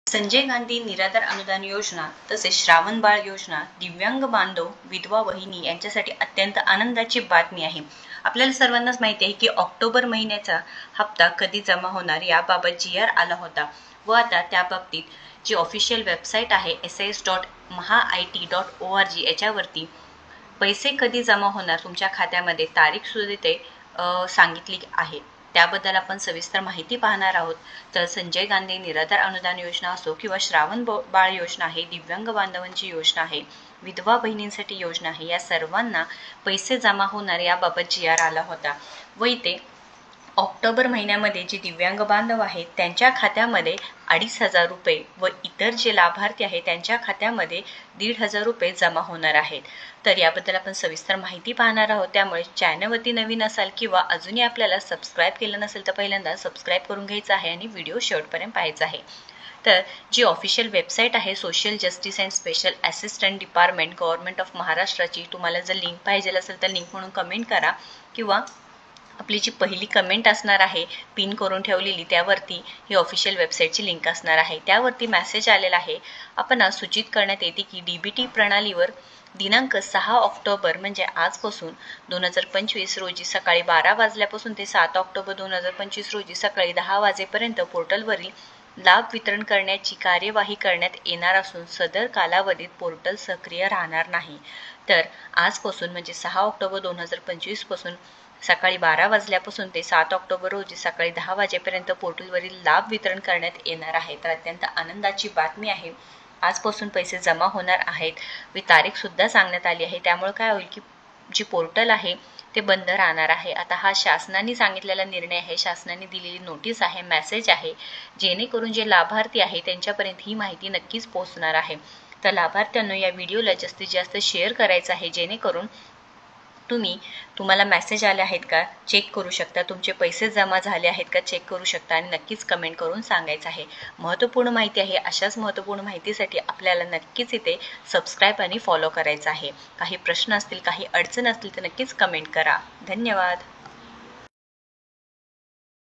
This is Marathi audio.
संजय गांधी निराधार अनुदान योजना तसेच श्रावण बाळ योजना दिव्यांग बांधव विधवा वहिनी यांच्यासाठी अत्यंत आनंदाची बातमी आहे। आपल्याला सर्वांनाच माहिती आहे की ऑक्टोबर महिन्याचा हप्ता कधी जमा होणार याबाबत GR आला होता व आता त्या बाबतीत जी ऑफिशियल वेबसाईट आहे sis.mahaIT.org याच्यावरती पैसे कधी जमा होणार तुमच्या खात्यामध्ये तारीख सुद्धा ते सांगितली आहे। त्याबद्दल आपण सविस्तर माहिती पाहणार आहोत। तर संजय गांधी निराधार अनुदान योजना असो किंवा श्रावण बाळ योजना आहे, दिव्यांग बांधवांची योजना आहे, विधवा बहिणींसाठी योजना आहे, या सर्वांना पैसे जमा होणार याबाबत GR आला होता व इथे ऑक्टोबर महिन्यामध्ये जे दिव्यांग बांधव आहेत त्यांच्या खात्यामध्ये 2,500 रुपये व इतर जे लाभार्थी आहेत त्यांच्या खात्यामध्ये 1,500 रुपये जमा होणार आहेत। तर याबद्दल आपण सविस्तर माहिती पाहणार आहोत। त्यामुळे चॅनलवरती नवीन असाल किंवा अजूनही आपल्याला सबस्क्राईब केलं नसेल तर पहिल्यांदा सबस्क्राईब करून घ्यायचं आहे आणि व्हिडिओ शेवटपर्यंत पाहायचा आहे। तर जी ऑफिशियल वेबसाईट आहे social justice and special assistant department government of महाराष्ट्राची, तुम्हाला जर लिंक पाहिजे असेल तर लिंक म्हणून कमेंट करा किंवा आपली जी पहिली कमेंट असणार आहे पिन करून ठेवलेली त्यावरती ही ऑफिशियल वेबसाईटची लिंक असणार आहे। त्यावरती मेसेज आलेला आहे। आपण सूचित करण्यात येते की DBT प्रणालीवर दिनांक 6 ऑक्टोबर म्हणजे आजपासून 2025 रोजी सकाळी 12 वाजल्यापासून ते 7 ऑक्टोबर 2025 रोजी सकाळी 10 वाजेपर्यंत पोर्टलवरील लाभ वितरण करण्याची कार्यवाही करण्यात येणार असून सदर कालावधीत पोर्टल सक्रिय राहणार नाही। तर आजपासून म्हणजे 6 ऑक्टोबर 2025 पासून सकाळी 12 वाजल्यापासून ते 7 ऑक्टोबर रोजी सकाळी 10 वाजेपर्यंत पोर्टलवरील लाभ वितरण करण्यात येणार आहे। तर अत्यंत आनंदाची बातमी आहे। आजपासून पैसे जमा होणार आहेत व तारीख सुद्धा सांगण्यात आली आहे। त्यामुळे काय होईल की जे पोर्टल आहे ते बंद राहणार आहे। आता हा शासनाने सांगितलेला निर्णय आहे, शासनाने दिलेली नोटीस आहे, मेसेज आहे, जेणेकरून जे लाभार्थी आहे त्यांच्यापर्यंत ही माहिती नक्कीच पोहोचणार आहे। तर लाभार्थ्यांना या व्हिडिओला जास्तीत जास्त शेअर करायचं आहे, जेणेकरून तुम्हाला मेसेज आले आहेत का चेक करू शकता, तुमचे पैसे जमा झाले आहेत का चेक करू शकता आणि नक्कीच कमेंट करून सांगायचं आहे। महत्त्वपूर्ण माहिती आहे। अशाच महत्त्वपूर्ण माहितीसाठी आपल्याला नक्कीच इथे सबस्क्राईब आणि फॉलो करायचं आहे। काही प्रश्न असतील, काही अडचण असतील तर नक्कीच कमेंट करा। धन्यवाद।